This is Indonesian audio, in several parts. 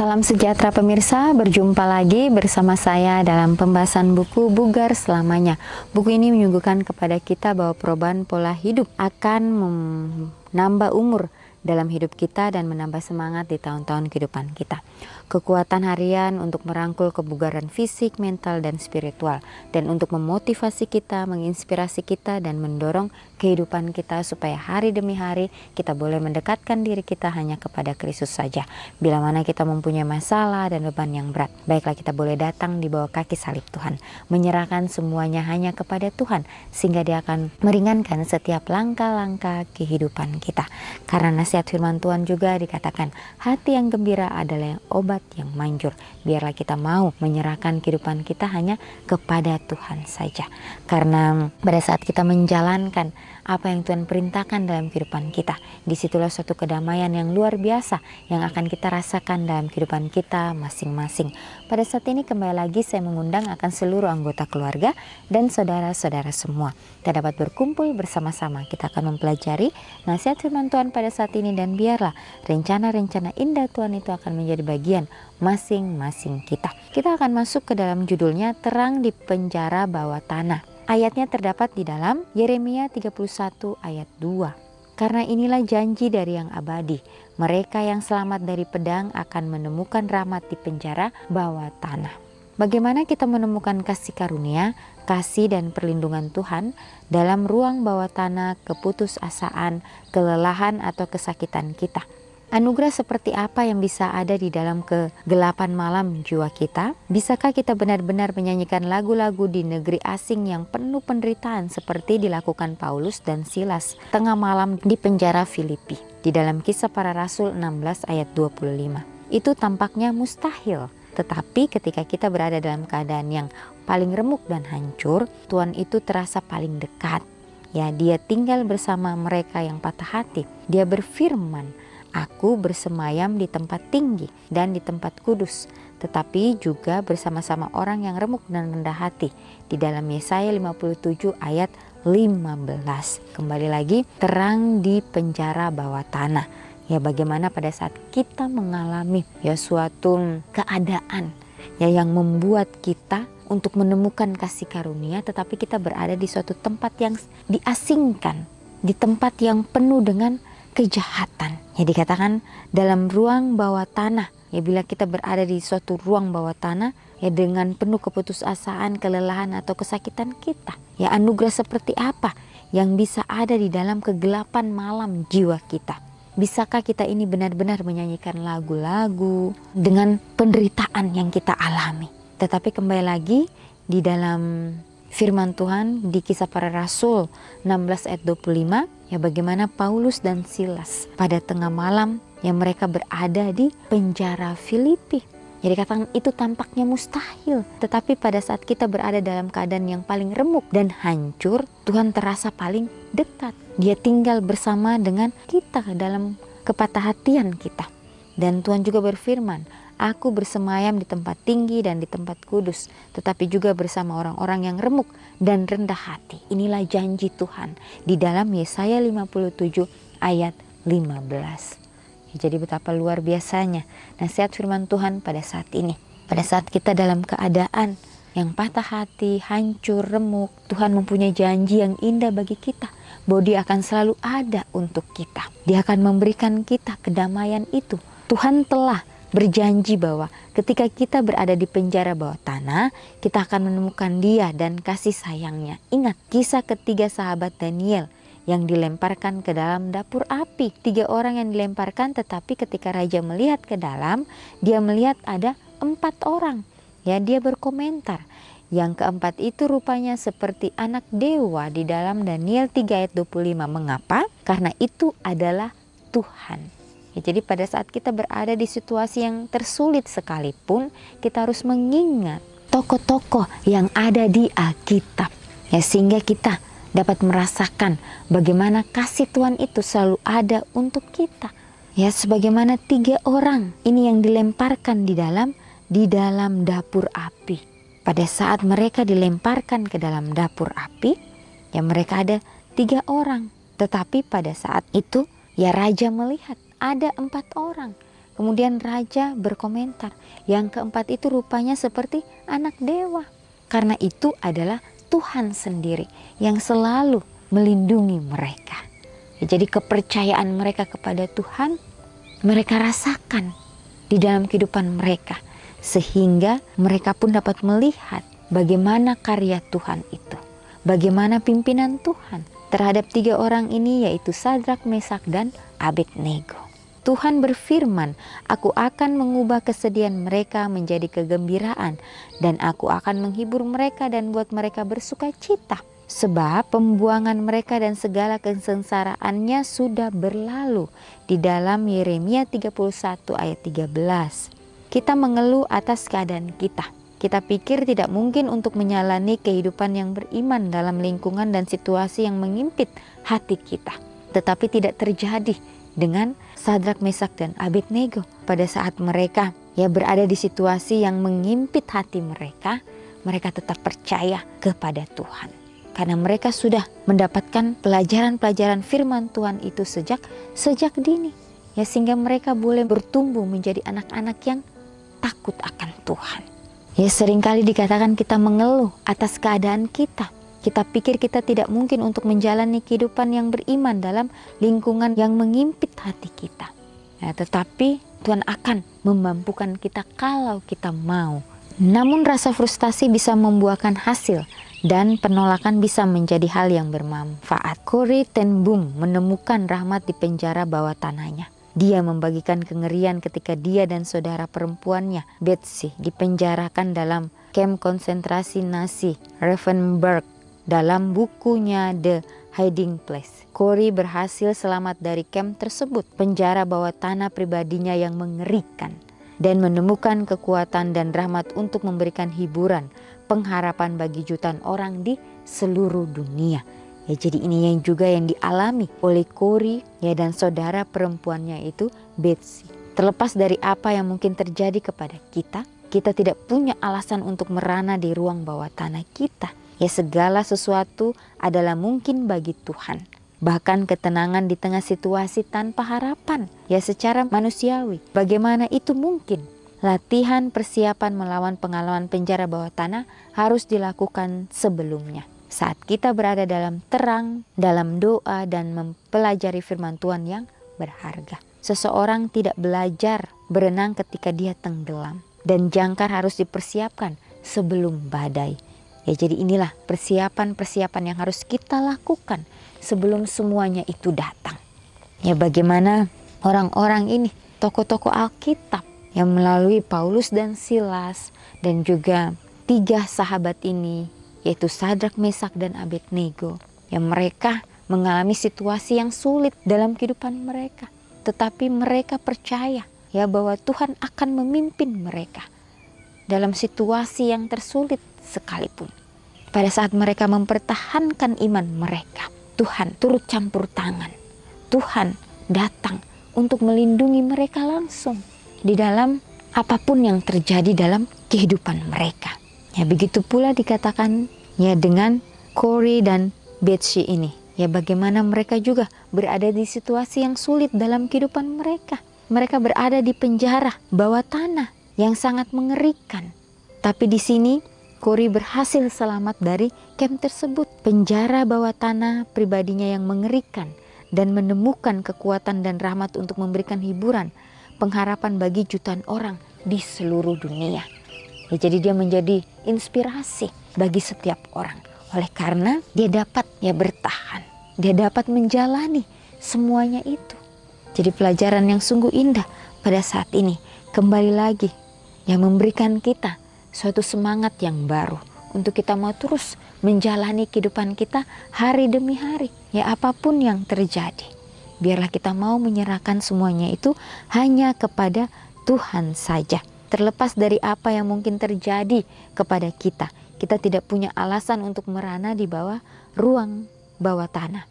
Salam sejahtera pemirsa, berjumpa lagi bersama saya dalam pembahasan buku Bugar Selamanya. Buku ini menyuguhkan kepada kita bahwa perubahan pola hidup akan menambah umur dalam hidup kita dan menambah semangat di tahun-tahun kehidupan kita. Kekuatan harian untuk merangkul kebugaran fisik, mental, dan spiritual, dan untuk memotivasi kita, menginspirasi kita, dan mendorong kehidupan kita supaya hari demi hari kita boleh mendekatkan diri kita hanya kepada Kristus saja. Bila mana kita mempunyai masalah dan beban yang berat, baiklah kita boleh datang di bawah kaki salib Tuhan, menyerahkan semuanya hanya kepada Tuhan, sehingga Dia akan meringankan setiap langkah-langkah kehidupan kita. Karena nasihat firman Tuhan juga dikatakan, hati yang gembira adalah yang obat yang manjur. Biarlah kita mau menyerahkan kehidupan kita hanya kepada Tuhan saja. Karena pada saat kita menjalankan apa yang Tuhan perintahkan dalam kehidupan kita, disitulah suatu kedamaian yang luar biasa yang akan kita rasakan dalam kehidupan kita masing-masing. Pada saat ini kembali lagi saya mengundang akan seluruh anggota keluarga dan saudara-saudara semua. Kita dapat berkumpul bersama-sama. Kita akan mempelajari nasihat firman Tuhan pada saat ini, dan biarlah rencana-rencana indah Tuhan itu akan menjadi bagian masing-masing kita. Kita akan masuk ke dalam judulnya Terang di Penjara Bawah Tanah. Ayatnya terdapat di dalam Yeremia 31 ayat 2. Karena inilah janji dari yang abadi, mereka yang selamat dari pedang akan menemukan rahmat di penjara bawah tanah. Bagaimana kita menemukan kasih karunia, kasih dan perlindungan Tuhan dalam ruang bawah tanah keputusasaan, kelelahan atau kesakitan kita? Anugerah seperti apa yang bisa ada di dalam kegelapan malam jiwa kita? Bisakah kita benar-benar menyanyikan lagu-lagu di negeri asing yang penuh penderitaan seperti dilakukan Paulus dan Silas tengah malam di penjara Filipi? Di dalam Kisah Para Rasul 16 ayat 25. Itu tampaknya mustahil. Tetapi ketika kita berada dalam keadaan yang paling remuk dan hancur, Tuhan itu terasa paling dekat. Ya, Dia tinggal bersama mereka yang patah hati. Dia berfirman, Aku bersemayam di tempat tinggi dan di tempat kudus, tetapi juga bersama-sama orang yang remuk dan rendah hati. Di dalam Yesaya 57 ayat 15. Kembali lagi, terang di penjara bawah tanah. Ya, bagaimana pada saat kita mengalami suatu keadaan yang membuat kita untuk menemukan kasih karunia, tetapi kita berada di suatu tempat yang diasingkan, di tempat yang penuh dengan kejahatan. Ya, dikatakan dalam ruang bawah tanah. Ya, bila kita berada di suatu ruang bawah tanah, ya dengan penuh keputusasaan, kelelahan atau kesakitan kita, ya anugerah seperti apa yang bisa ada di dalam kegelapan malam jiwa kita? Bisakah kita ini benar-benar menyanyikan lagu-lagu dengan penderitaan yang kita alami? Tetapi kembali lagi di dalam firman Tuhan di Kisah Para Rasul 16 ayat 25, ya bagaimana Paulus dan Silas pada tengah malam yang mereka berada di penjara Filipi. Jadi katakan itu tampaknya mustahil, tetapi pada saat kita berada dalam keadaan yang paling remuk dan hancur, Tuhan terasa paling dekat. Dia tinggal bersama dengan kita dalam kepatah hatian kita. Dan Tuhan juga berfirman, Aku bersemayam di tempat tinggi dan di tempat kudus, tetapi juga bersama orang-orang yang remuk dan rendah hati. Inilah janji Tuhan di dalam Yesaya 57 ayat 15. Jadi betapa luar biasanya nasihat firman Tuhan pada saat ini. Pada saat kita dalam keadaan yang patah hati, hancur, remuk, Tuhan mempunyai janji yang indah bagi kita, bahwa Dia akan selalu ada untuk kita. Dia akan memberikan kita kedamaian itu. Tuhan telah berjanji bahwa ketika kita berada di penjara bawah tanah, kita akan menemukan Dia dan kasih sayangnya. Ingat kisah ketiga sahabat Daniel yang dilemparkan ke dalam dapur api. 3 orang yang dilemparkan, tetapi ketika raja melihat ke dalam, dia melihat ada 4 orang. Ya, dia berkomentar. Yang keempat itu rupanya seperti anak dewa di dalam Daniel 3 ayat 25. Mengapa? Karena itu adalah Tuhan. Ya, jadi pada saat kita berada di situasi yang tersulit sekalipun, kita harus mengingat tokoh-tokoh yang ada di Alkitab. Ya, sehingga kita dapat merasakan bagaimana kasih Tuhan itu selalu ada untuk kita. Ya, sebagaimana 3 orang ini yang dilemparkan di dalam dapur api. Pada saat mereka dilemparkan ke dalam dapur api, ya mereka ada 3 orang. Tetapi pada saat itu, ya raja melihat ada 4 orang. Kemudian raja berkomentar, yang keempat itu rupanya seperti anak dewa. Karena itu adalah Tuhan sendiri yang selalu melindungi mereka. Jadi kepercayaan mereka kepada Tuhan, mereka rasakan di dalam kehidupan mereka. Sehingga mereka pun dapat melihat bagaimana karya Tuhan itu. Bagaimana pimpinan Tuhan terhadap 3 orang ini, yaitu Sadrak, Mesak, dan Abednego. Tuhan berfirman, aku akan mengubah kesedihan mereka menjadi kegembiraan, dan aku akan menghibur mereka dan buat mereka bersuka cita. Sebab pembuangan mereka dan segala kesengsaraannya sudah berlalu. Di dalam Yeremia 31 ayat 13. Kita mengeluh atas keadaan kita. Kita pikir tidak mungkin untuk menjalani kehidupan yang beriman dalam lingkungan dan situasi yang mengimpit hati kita. Tetapi tidak terjadi dengan Sadrak, Mesak, dan Abednego. Pada saat mereka berada di situasi yang mengimpit hati mereka, mereka tetap percaya kepada Tuhan. Karena mereka sudah mendapatkan pelajaran-pelajaran firman Tuhan itu sejak dini. Sehingga mereka boleh bertumbuh menjadi anak-anak yang takut akan Tuhan. Seringkali dikatakan kita mengeluh atas keadaan kita. Kita pikir kita tidak mungkin untuk menjalani kehidupan yang beriman dalam lingkungan yang mengimpit hati kita. Tetapi Tuhan akan memampukan kita kalau kita mau. Namun rasa frustasi bisa membuahkan hasil dan penolakan bisa menjadi hal yang bermanfaat. Corrie ten Boom menemukan rahmat di penjara bawah tanahnya. Dia membagikan kengerian ketika dia dan saudara perempuannya, Betsy, dipenjarakan dalam kamp konsentrasi Nazi Ravensbrück. Dalam bukunya The Hiding Place, Corrie berhasil selamat dari kamp tersebut, penjara bawah tanah pribadinya yang mengerikan, dan menemukan kekuatan dan rahmat untuk memberikan hiburan, pengharapan bagi jutaan orang di seluruh dunia. Jadi ini yang juga yang dialami oleh Corrie dan saudara perempuannya itu Betsy. Terlepas dari apa yang mungkin terjadi kepada kita, kita tidak punya alasan untuk merana di ruang bawah tanah kita. Segala sesuatu adalah mungkin bagi Tuhan. Bahkan ketenangan di tengah situasi tanpa harapan. Secara manusiawi, bagaimana itu mungkin? Latihan persiapan melawan pengalaman penjara bawah tanah harus dilakukan sebelumnya. Saat kita berada dalam terang, dalam doa, dan mempelajari firman Tuhan yang berharga. Seseorang tidak belajar berenang ketika dia tenggelam. Dan jangkar harus dipersiapkan sebelum badai. Jadi inilah persiapan-persiapan yang harus kita lakukan sebelum semuanya itu datang. Bagaimana orang-orang ini, tokoh-tokoh Alkitab yang melalui Paulus dan Silas dan juga 3 sahabat ini, yaitu Sadrak, Mesak, dan Abednego, yang mereka mengalami situasi yang sulit dalam kehidupan mereka. Tetapi mereka percaya bahwa Tuhan akan memimpin mereka dalam situasi yang tersulit sekalipun. Pada saat mereka mempertahankan iman mereka, Tuhan turut campur tangan. Tuhan datang untuk melindungi mereka langsung di dalam apapun yang terjadi dalam kehidupan mereka. Begitu pula dikatakan dengan Corrie dan Betsy ini. Bagaimana mereka juga berada di situasi yang sulit dalam kehidupan mereka. Mereka berada di penjara bawah tanah yang sangat mengerikan. Tapi di sini Corrie berhasil selamat dari kamp tersebut, penjara bawah tanah pribadinya yang mengerikan, dan menemukan kekuatan dan rahmat untuk memberikan hiburan, pengharapan bagi jutaan orang di seluruh dunia. Jadi dia menjadi inspirasi bagi setiap orang. Oleh karena dia dapat bertahan, dia dapat menjalani semuanya itu. Jadi pelajaran yang sungguh indah pada saat ini kembali lagi yang memberikan kita suatu semangat yang baru untuk kita mau terus menjalani kehidupan kita hari demi hari. Apapun yang terjadi, biarlah kita mau menyerahkan semuanya itu hanya kepada Tuhan saja. Terlepas dari apa yang mungkin terjadi kepada kita, kita tidak punya alasan untuk merana di bawah ruang bawah tanah.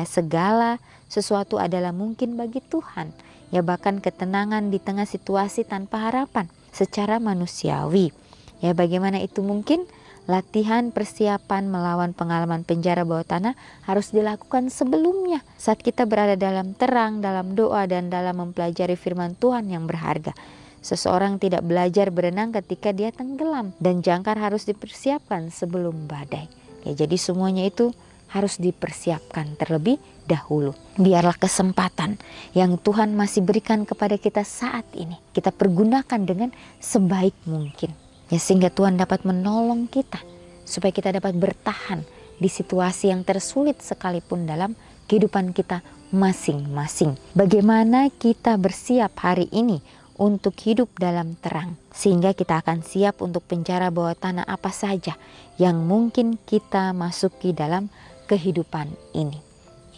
Segala sesuatu adalah mungkin bagi Tuhan. Bahkan ketenangan di tengah situasi tanpa harapan secara manusiawi. Bagaimana itu mungkin? Latihan persiapan melawan pengalaman penjara bawah tanah harus dilakukan sebelumnya. Saat kita berada dalam terang, dalam doa, dan dalam mempelajari firman Tuhan yang berharga. Seseorang tidak belajar berenang ketika dia tenggelam, dan jangkar harus dipersiapkan sebelum badai. Ya, jadi semuanya itu harus dipersiapkan terlebih dahulu. Biarlah kesempatan yang Tuhan masih berikan kepada kita saat ini kita pergunakan dengan sebaik mungkin. Ya, sehingga Tuhan dapat menolong kita supaya kita dapat bertahan di situasi yang tersulit sekalipun dalam kehidupan kita masing-masing. Bagaimana kita bersiap hari ini untuk hidup dalam terang, sehingga kita akan siap untuk penjara bawah tanah apa saja yang mungkin kita masuki dalam kehidupan ini.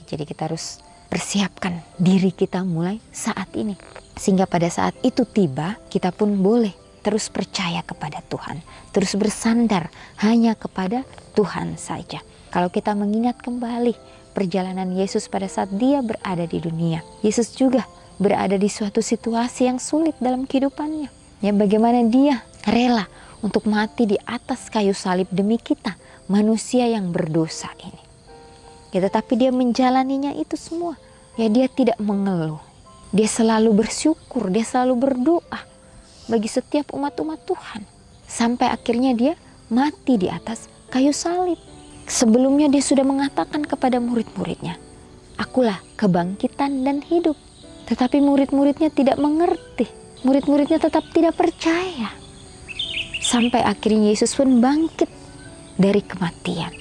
Jadi kita harus persiapkan diri kita mulai saat ini, sehingga pada saat itu tiba kita pun boleh terus percaya kepada Tuhan, terus bersandar hanya kepada Tuhan saja. Kalau kita mengingat kembali perjalanan Yesus pada saat dia berada di dunia, Yesus juga berada di suatu situasi yang sulit dalam kehidupannya. Ya, bagaimana dia rela untuk mati di atas kayu salib demi kita, manusia yang berdosa ini. Ya, tetapi dia menjalaninya itu semua. Ya, dia tidak mengeluh. Dia selalu bersyukur, dia selalu berdoa bagi setiap umat-umat Tuhan. Sampai akhirnya dia mati di atas kayu salib. Sebelumnya dia sudah mengatakan kepada murid-muridnya, "Akulah kebangkitan dan hidup." Tetapi murid-muridnya tidak mengerti. Murid-muridnya tetap tidak percaya. Sampai akhirnya Yesus pun bangkit dari kematian.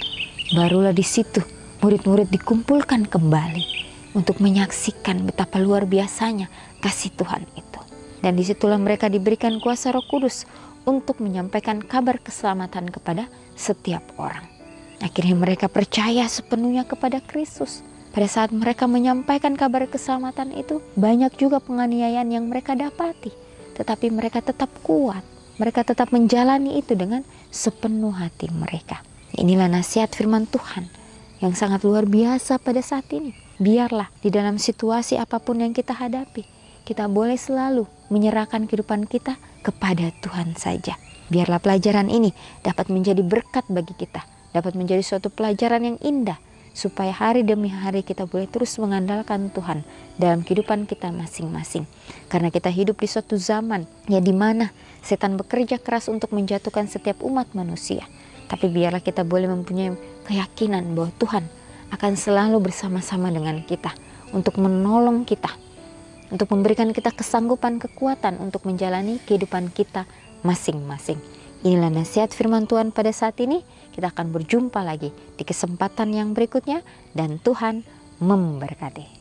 Barulah di situ murid-murid dikumpulkan kembali untuk menyaksikan betapa luar biasanya kasih Tuhan itu. Dan disitulah mereka diberikan kuasa Roh Kudus untuk menyampaikan kabar keselamatan kepada setiap orang. Akhirnya mereka percaya sepenuhnya kepada Kristus. Pada saat mereka menyampaikan kabar keselamatan itu, banyak juga penganiayaan yang mereka dapati. Tetapi mereka tetap kuat. Mereka tetap menjalani itu dengan sepenuh hati mereka. Inilah nasihat firman Tuhan yang sangat luar biasa pada saat ini. Biarlah di dalam situasi apapun yang kita hadapi, kita boleh selalu menyerahkan kehidupan kita kepada Tuhan saja. Biarlah pelajaran ini dapat menjadi berkat bagi kita, dapat menjadi suatu pelajaran yang indah, supaya hari demi hari kita boleh terus mengandalkan Tuhan dalam kehidupan kita masing-masing. Karena kita hidup di suatu zaman ya di mana setan bekerja keras untuk menjatuhkan setiap umat manusia. Tapi biarlah kita boleh mempunyai keyakinan bahwa Tuhan akan selalu bersama-sama dengan kita untuk menolong kita, untuk memberikan kita kesanggupan, kekuatan untuk menjalani kehidupan kita masing-masing. Inilah nasihat firman Tuhan pada saat ini. Kita akan berjumpa lagi di kesempatan yang berikutnya dan Tuhan memberkati.